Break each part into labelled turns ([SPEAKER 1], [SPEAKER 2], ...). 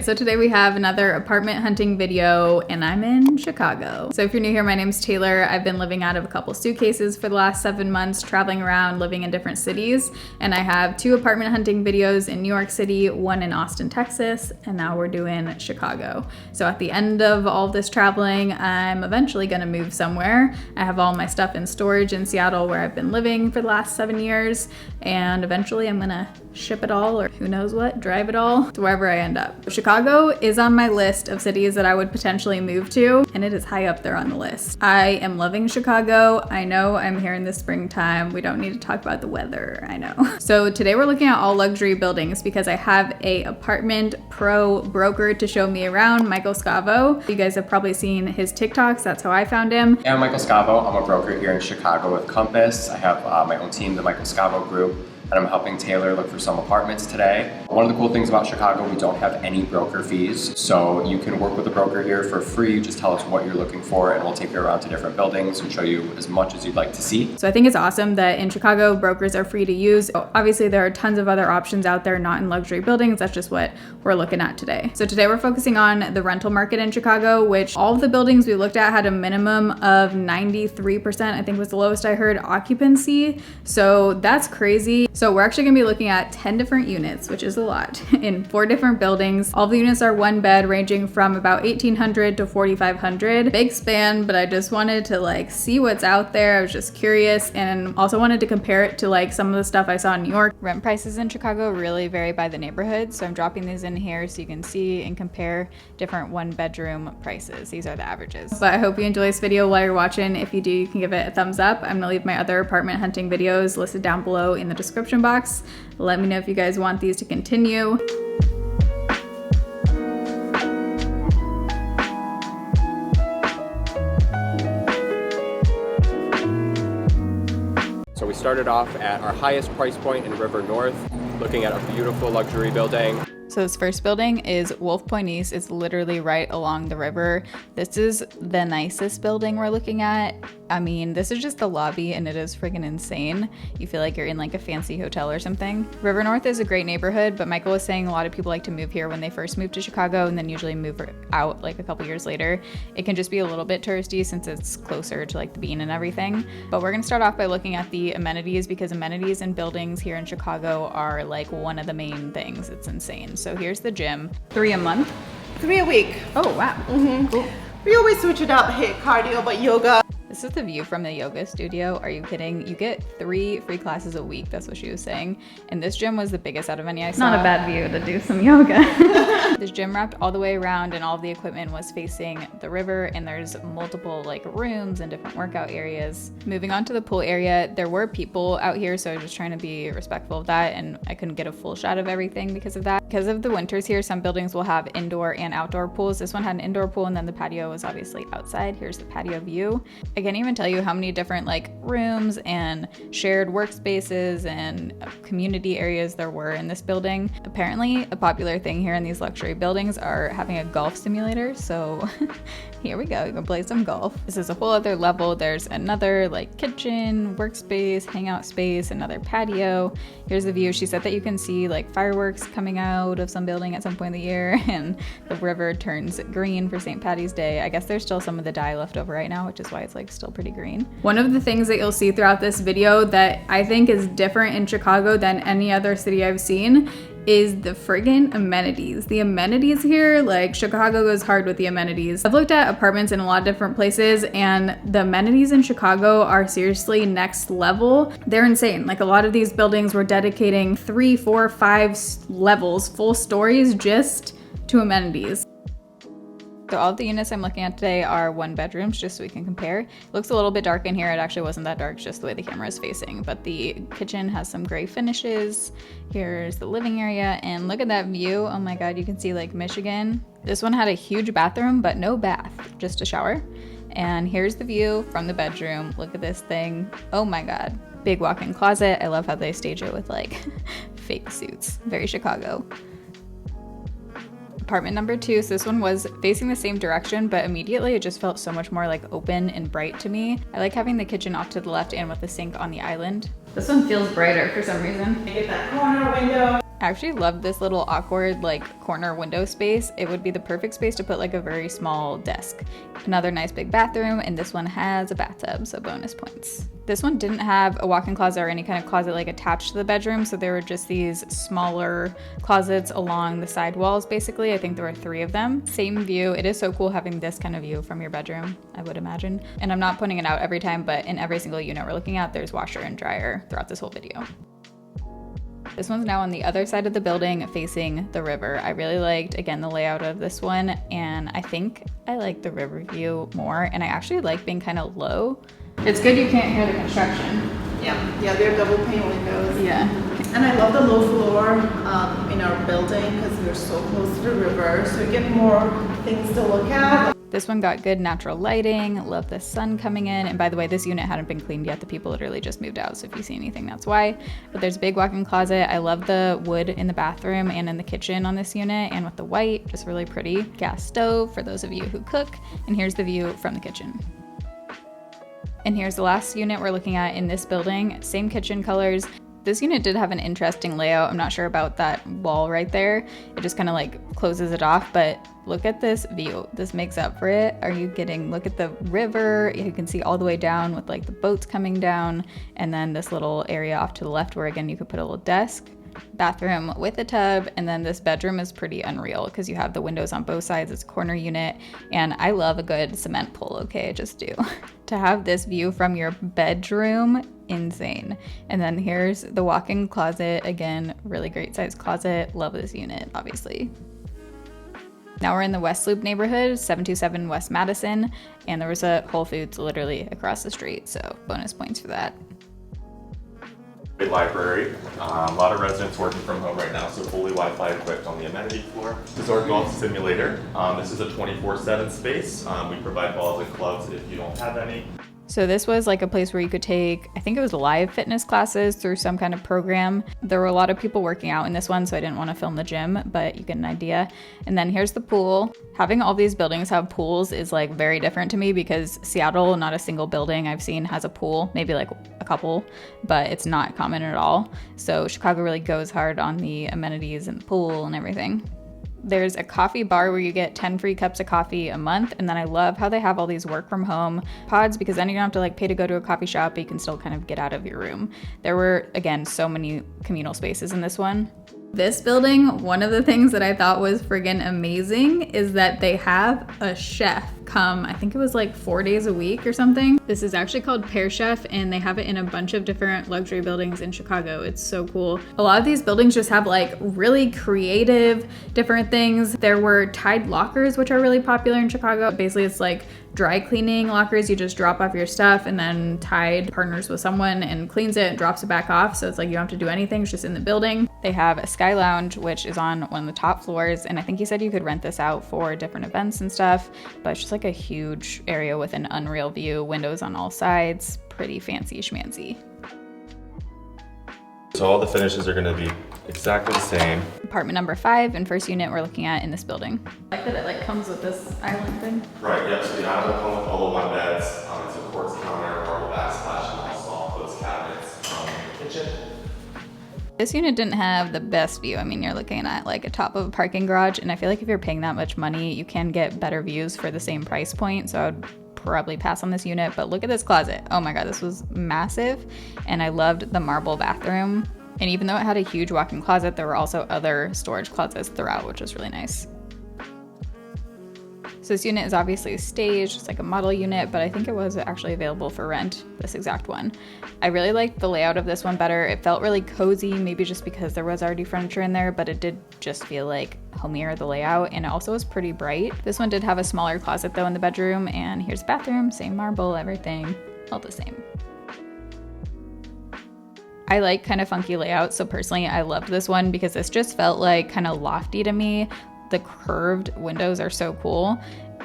[SPEAKER 1] so today we have another apartment hunting video and I'm in Chicago. So if you're new here, my name's Taylor. I've been living out of a couple suitcases for the last 7 months, traveling around, living in different cities. And I have 2 apartment hunting videos in New York City, 1 in Austin, Texas, and now we're doing Chicago. So at the end of all this traveling, I'm eventually gonna move somewhere. I have all my stuff in storage in Seattle where I've been living for the last 7 years. And eventually I'm gonna ship it all, or who knows what, drive it all to wherever I end up. Chicago is on my list of cities that I would potentially move to, and it is high up there on the list. I am loving Chicago. I know I'm here in the springtime. We don't need to talk about the weather, I know. So today we're looking at all luxury buildings because I have a apartment pro broker to show me around, Michael Scavo. You guys have probably seen his TikToks, that's how I found him.
[SPEAKER 2] Yeah, I'm Michael Scavo. I'm a broker here in Chicago with Compass. I have my own team, the Michael Scavo Group, and I'm helping Taylor look for some apartments today. One of the cool things about Chicago, we don't have any broker fees, so you can work with a broker here for free. Just tell us what you're looking for and we'll take you around to different buildings and show you as much as you'd like to see.
[SPEAKER 1] So I think it's awesome that in Chicago, brokers are free to use. Obviously, there are tons of other options out there, not in luxury buildings. That's just what we're looking at today. So today we're focusing on the rental market in Chicago, which all of the buildings we looked at had a minimum of 93%, I think was the lowest I heard, occupancy. So that's crazy. So we're actually gonna be looking at 10 different units, which is a lot, in 4 different buildings. All the units are 1 bed, ranging from about 1,800 to 4,500. Big span, but I just wanted to see what's out there. I was just curious and also wanted to compare it to some of the stuff I saw in New York. Rent prices in Chicago really vary by the neighborhood, so I'm dropping these in here so you can see and compare different 1-bedroom prices. These are the averages. But I hope you enjoy this video while you're watching. If you do, you can give it a thumbs up. I'm gonna leave my other apartment hunting videos listed down below in the description box. Let me know if you guys want these to continue.
[SPEAKER 2] So we started off at our highest price point in River North, looking at a beautiful luxury building.
[SPEAKER 1] So this first building is Wolf Point East. It's literally right along the river. This is the nicest building we're looking at. I mean, this is just the lobby and it is friggin' insane. You feel like you're in a fancy hotel or something. River North is a great neighborhood, but Michael was saying a lot of people like to move here when they first move to Chicago and then usually move out a couple years later. It can just be a little bit touristy since it's closer to the Bean and everything. But we're gonna start off by looking at the amenities because amenities in buildings here in Chicago are one of the main things. It's insane. So here's the gym. 3 a month?
[SPEAKER 3] 3 a week.
[SPEAKER 1] Oh, wow.
[SPEAKER 3] Cool. We always switch it up, hit cardio, but yoga.
[SPEAKER 1] This is the view from the yoga studio. Are you kidding? You get 3 free classes a week. That's what she was saying. And this gym was the biggest out of any I saw. Not a bad view to do some yoga. This gym wrapped all the way around and all of the equipment was facing the river, and there's multiple rooms and different workout areas. Moving on to the pool area, there were people out here, so I was just trying to be respectful of that, and I couldn't get a full shot of everything because of that. Because of the winters here, some buildings will have indoor and outdoor pools. This one had an indoor pool and then the patio was obviously outside. Here's the patio view. I can't even tell you how many different rooms and shared workspaces and community areas there were in this building. Apparently a popular thing here in these luxury buildings are having a golf simulator, so here we go, you can play some golf. This is a whole other level. There's another kitchen, workspace, hangout space, another patio. Here's the view. She said that you can see fireworks coming out of some building at some point in the year, and the river turns green for St. Patty's Day. I guess there's still some of the dye left over right now, which is why it's still pretty green. One of the things that you'll see throughout this video that I think is different in Chicago than any other city I've seen is the friggin' amenities. The amenities here, Chicago goes hard with the amenities. I've looked at apartments in a lot of different places and the amenities in Chicago are seriously next level. They're insane. A lot of these buildings were dedicating 3, 4, 5 levels, full stories just to amenities. So all of the units I'm looking at today are 1 bedrooms, just so we can compare. It looks a little bit dark in here. It actually wasn't that dark, just the way the camera is facing. But the kitchen has some gray finishes. Here's the living area, and look at that view. Oh my God, you can see Michigan. This one had a huge bathroom, but no bath, just a shower. And here's the view from the bedroom. Look at this thing. Oh my God. Big walk-in closet. I love how they stage it with fake suits. Very Chicago. Apartment number 2, so this one was facing the same direction, but immediately it just felt so much more open and bright to me. I like having the kitchen off to the left and with the sink on the island. This one feels brighter for some reason.
[SPEAKER 3] Get that corner window.
[SPEAKER 1] I actually love this little awkward like corner window space. It would be the perfect space to put like a very small desk. Another nice big bathroom, and this one has a bathtub, so bonus points. This one didn't have a walk-in closet or any kind of closet like attached to the bedroom, so there were just these smaller closets along the side walls basically. I think there were 3 of them. Same view. It is so cool having this kind of view from your bedroom, I would imagine. And I'm not pointing it out every time, but in every single unit we're looking at, there's washer and dryer throughout this whole video. This one's now on the other side of the building facing the river. I really liked, again, the layout of this one, and I think I like the river view more, and I actually like being kind of low. It's good you can't hear the construction.
[SPEAKER 3] Yeah, they're double pane windows.
[SPEAKER 1] Yeah.
[SPEAKER 3] And I love the low floor in our building because we're so close to the river, so you get more things to look at.
[SPEAKER 1] This one got good natural lighting, love the sun coming in, and by the way, this unit hadn't been cleaned yet. The people literally just moved out, so if you see anything, that's why. But there's a big walk-in closet. I love the wood in the bathroom and in the kitchen on this unit, and with the white, just really pretty. Gas stove for those of you who cook, and here's the view from the kitchen. And here's the last unit we're looking at in this building. Same kitchen colors. This unit did have an interesting layout. I'm not sure about that wall right there. It just kind of like closes it off, but look at this view. This makes up for it. Are you kidding? Look at the river. You can see all the way down with like the boats coming down, and then this little area off to the left where again you could put a little desk. Bathroom with a tub, and then this bedroom is pretty unreal because you have the windows on both sides. It's a corner unit, and I love a good cement pull, okay? I just do. To have this view from your bedroom, insane. And then here's the walk-in closet. Again, really great size closet. Love this unit, obviously. Now we're in the West Loop neighborhood, 727 West Madison, and there was a Whole Foods literally across the street, so bonus points for that.
[SPEAKER 4] Library. A lot of residents working from home right now, so fully Wi-Fi equipped on the amenity floor. Resort golf simulator. This is a 24/7 space. We provide balls and clubs if you don't have any.
[SPEAKER 1] So this was like a place where you could take, I think it was live fitness classes through some kind of program. There were a lot of people working out in this one, so I didn't want to film the gym, but you get an idea. And then here's the pool. Having all these buildings have pools is like very different to me because Seattle, not a single building I've seen has a pool, maybe like a couple, but it's not common at all. So Chicago really goes hard on the amenities and the pool and everything. There's a coffee bar where you get 10 free cups of coffee a month. And then I love how they have all these work from home pods because then you don't have to like pay to go to a coffee shop, but you can still kind of get out of your room. There were, again, so many communal spaces in this one. This building, one of the things that I thought was friggin' amazing is that they have a chef come, I think it was like 4 days a week or something. This is actually called Pear Chef, and they have it in a bunch of different luxury buildings in Chicago. It's so cool. A lot of these buildings just have like really creative different things. There were Tide lockers, which are really popular in Chicago. Basically, it's like dry cleaning lockers. You just drop off your stuff, and then Tide partners with someone and cleans it and drops it back off. So it's like you don't have to do anything, it's just in the building. They have a Sky Lounge, which is on one of the top floors, and I think he said you could rent this out for different events and stuff, but it's just like a huge area with an unreal view, windows on all sides, pretty fancy schmancy.
[SPEAKER 4] So all the finishes are going to be exactly the same.
[SPEAKER 1] Apartment number 5 and first unit we're looking at in this building. I like that it like comes with this island thing.
[SPEAKER 4] Right, yep, so the island will come with all the 1 beds. It's a quartz counter, marble backsplash, and also all those cabinets in the kitchen.
[SPEAKER 1] This unit didn't have the best view. I mean, you're looking at like a top of a parking garage, and I feel like if you're paying that much money, you can get better views for the same price point. So I would probably pass on this unit, but look at this closet. Oh my God, this was massive. And I loved the marble bathroom. And even though it had a huge walk-in closet, there were also other storage closets throughout, which was really nice. So this unit is obviously staged, it's like a model unit, but I think it was actually available for rent, this exact one. I really liked the layout of this one better. It felt really cozy, maybe just because there was already furniture in there, but it did just feel like homier, the layout, and it also was pretty bright. This one did have a smaller closet though in the bedroom, and here's the bathroom, same marble, everything, all the same. I like kind of funky layouts, so personally I loved this one because this just felt like kind of lofty to me. The curved windows are so cool.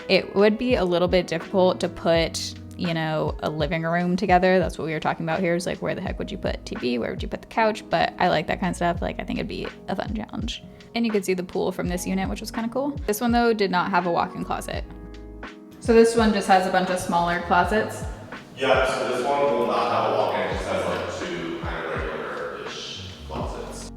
[SPEAKER 1] It would be a little bit difficult to put, you know, a living room together. That's what we were talking about here, is like where the heck would you put TV? Where would you put the couch? But I like that kind of stuff. Like I think it'd be a fun challenge. And you could see the pool from this unit, which was kind of cool. This one though did not have a walk-in closet. So this one just has a bunch of smaller closets.
[SPEAKER 4] Yeah, so this one will not have a walk-in, it just has like 2 kind of regular-ish closets.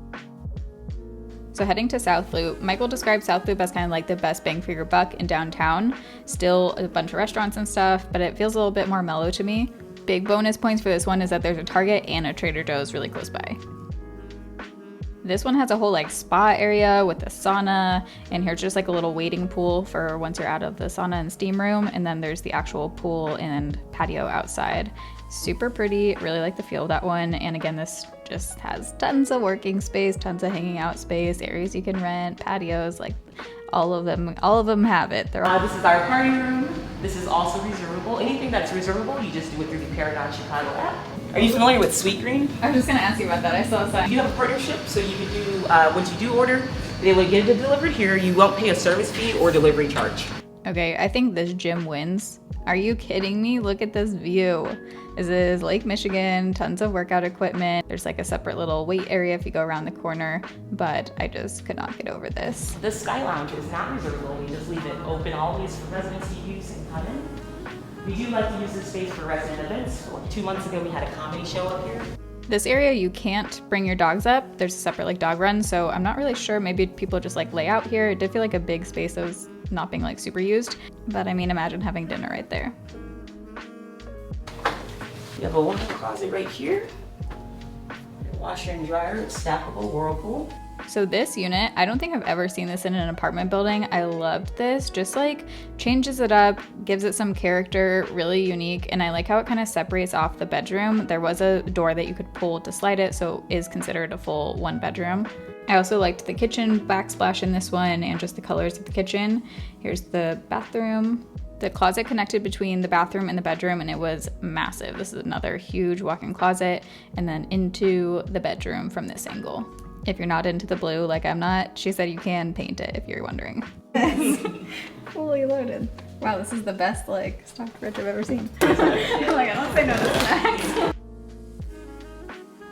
[SPEAKER 1] So heading to South Loop, Michael described South Loop as kind of like the best bang for your buck in downtown. Still a bunch of restaurants and stuff, but it feels a little bit more mellow to me. Big bonus points for this one is that there's a Target and a Trader Joe's really close by. This one has a whole like spa area with a sauna, and here's just like a little waiting pool for once you're out of the sauna and steam room, and then there's the actual pool and patio outside. Super pretty, really like the feel of that one. And again, this just has tons of working space, tons of hanging out space, areas you can rent, patios, like all of them have it. They're all
[SPEAKER 5] this is our party room. This is also reservable. Anything that's reservable, you just do it through the Paragon Chicago app. Are you familiar with Sweetgreen?
[SPEAKER 1] I was just gonna ask you about that. I saw that.
[SPEAKER 5] You have a partnership, so you can do, once you do order, they will get it delivered here. You won't pay a service fee or delivery charge.
[SPEAKER 1] Okay, I think this gym wins. Are you kidding me? Look at this view. This is Lake Michigan, tons of workout equipment. There's like a separate little weight area if you go around the corner, but I just could not get over this.
[SPEAKER 5] The Sky Lounge is not reservable. We just leave it open always for residents to use and come in. We do like to use this space for resident events. 2 months ago, we had a comedy show up here.
[SPEAKER 1] This area, you can't bring your dogs up. There's a separate like dog run, so I'm not really sure. Maybe people just like lay out here. It did feel like a big space that was not being like super used, but I mean, imagine having dinner right there.
[SPEAKER 5] You have a walk-in closet right here. Washer and dryer, stackable whirlpool.
[SPEAKER 1] So this unit, I don't think I've ever seen this in an apartment building. I loved this, just like changes it up, gives it some character, really unique. And I like how it kind of separates off the bedroom. There was a door that you could pull to slide it, so it is considered a full 1 bedroom. I also liked the kitchen backsplash in this one and just the colors of the kitchen. Here's the bathroom. The closet connected between the bathroom and the bedroom, and it was massive. This is another huge walk-in closet, and then into the bedroom from this angle. If you're not into the blue, like I'm not, she said you can paint it if you're wondering. Fully loaded. Wow, this is the best like stocked fridge I've ever seen. Oh my god, don't say no to snacks.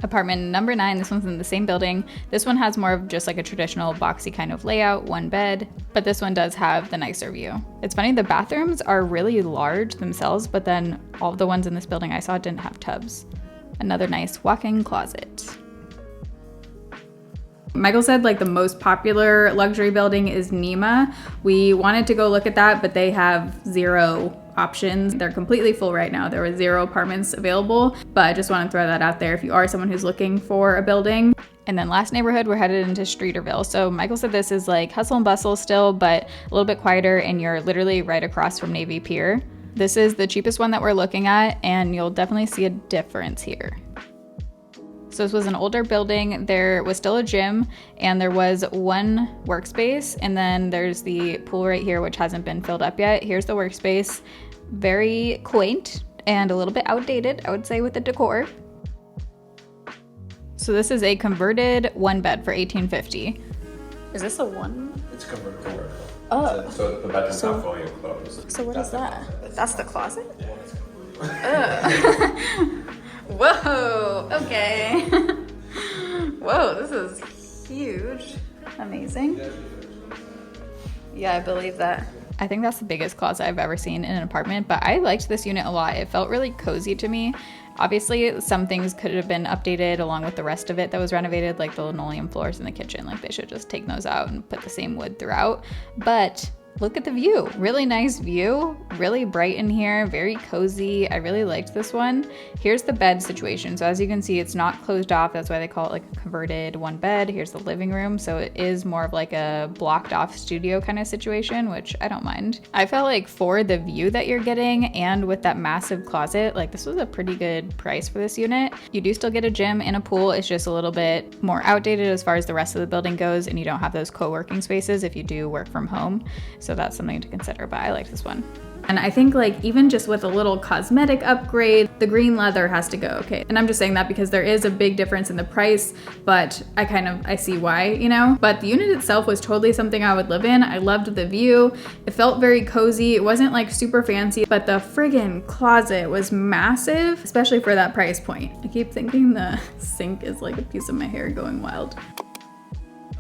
[SPEAKER 1] Apartment number 9, this one's in the same building. This one has more of just like a traditional boxy kind of layout, 1 bed, but this one does have the nicer view. It's funny, the bathrooms are really large themselves, but then all the ones in this building I saw didn't have tubs. Another nice walk-in closet. Michael said like the most popular luxury building is Nema. We wanted to go look at that, but they have 0 options. They're completely full right now. There were 0 apartments available, but I just want to throw that out there if you are someone who's looking for a building. And then last neighborhood, we're headed into Streeterville. So Michael said this is like hustle and bustle still, but a little bit quieter, and you're literally right across from Navy Pier. This is the cheapest one that we're looking at, and you'll definitely see a difference here. So this was an older building. There was still a gym, and there was 1 workspace, and then there's the pool right here, which hasn't been filled up yet. Here's the workspace. Very quaint and a little bit outdated, I would say, with the decor. So this is a converted 1 bed for $1,850. Is this a 1?
[SPEAKER 2] It's convertible.
[SPEAKER 1] Oh.
[SPEAKER 2] So the bedroom's not fully enclosed.
[SPEAKER 1] So what is that? That's the closet?
[SPEAKER 2] Yeah.
[SPEAKER 1] Whoa, okay. Whoa, this is huge. Amazing. Yeah, I believe that. I think that's the biggest closet I've ever seen in an apartment, but I liked this unit a lot. It felt really cozy to me. Obviously, some things could have been updated along with the rest of it that was renovated, like the linoleum floors in the kitchen. Like they should just take those out and put the same wood throughout. But look at the view. Really nice view. Really bright in here. Very cozy. I really liked this one. Here's the bed situation. So as you can see, it's not closed off. That's why they call it like a converted 1 bed. Here's the living room. So it is more of like a blocked off studio kind of situation, which I don't mind. I felt like for the view that you're getting and with that massive closet, like this was a pretty good price for this unit. You do still get a gym and a pool. It's just a little bit more outdated as far as the rest of the building goes, and you don't have those co-working spaces if you do work from home. So that's something to consider, but I like this one. And I think like even just with a little cosmetic upgrade, the green leather has to go, okay? And I'm just saying that because there is a big difference in the price, but I see why, you know? But the unit itself was totally something I would live in. I loved the view. It felt very cozy. It wasn't like super fancy, but the friggin' closet was massive, especially for that price point. I keep thinking the sink is like a piece of my hair going wild.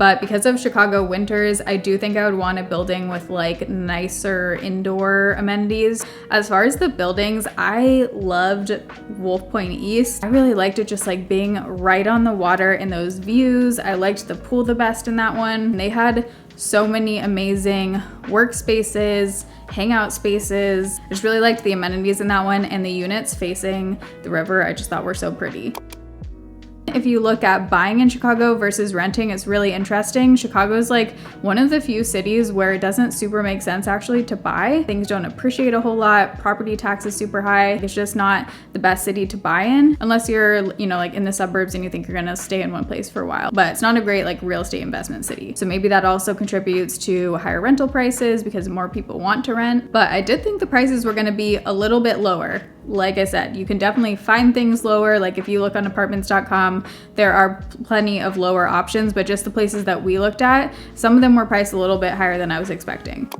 [SPEAKER 1] But because of Chicago winters, I do think I would want a building with like nicer indoor amenities. As far as the buildings, I loved Wolf Point East. I really liked it just like being right on the water and those views. I liked the pool the best in that one. They had so many amazing workspaces, hangout spaces. I just really liked the amenities in that one, and the units facing the river I just thought were so pretty. If you look at buying in Chicago versus renting, it's really interesting. Chicago is like one of the few cities where it doesn't super make sense actually to buy. Things don't appreciate a whole lot. Property tax is super high. It's just not the best city to buy in unless you're, you know, like in the suburbs and you think you're gonna stay in one place for a while. But it's not a great like real estate investment city. So maybe that also contributes to higher rental prices because more people want to rent. But I did think the prices were gonna be a little bit lower. Like I said, you can definitely find things lower. Like if you look on apartments.com, there are plenty of lower options, but just the places that we looked at, some of them were priced a little bit higher than I was expecting.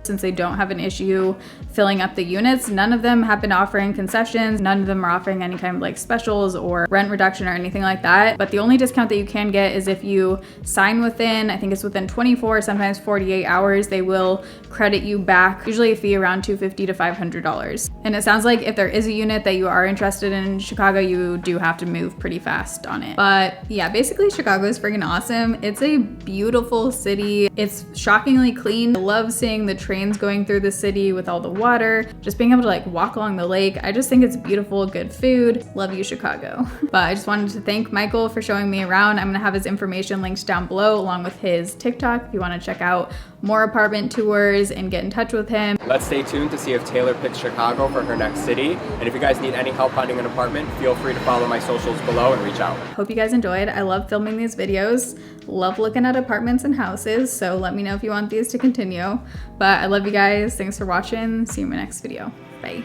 [SPEAKER 1] Since they don't have an issue filling up the units, none of them have been offering concessions. None of them are offering any kind of like specials or rent reduction or anything like that. But the only discount that you can get is if you sign within, I think it's within 24, sometimes 48 hours, they will credit you back, usually a fee around $250 to $500. And it sounds like if there is a unit that you are interested in Chicago, you do have to move pretty fast on it. But yeah, basically Chicago is freaking awesome. It's a beautiful city. It's shockingly clean. I love seeing the trains going through the city with all the water, just being able to like walk along the lake. I just think it's beautiful, good food. Love you, Chicago. But I just wanted to thank Michael for showing me around. I'm gonna have his information linked down below along with his TikTok if you wanna check out more apartment tours and get in touch with him.
[SPEAKER 2] Let's stay tuned to see if Taylor picks Chicago for her next city. And if you guys need any help finding an apartment, feel free to follow my socials below and reach out.
[SPEAKER 1] Hope you guys enjoyed. I love filming these videos. Love looking at apartments and houses. So let me know if you want these to continue. But I love you guys. Thanks for watching. See you in my next video. Bye.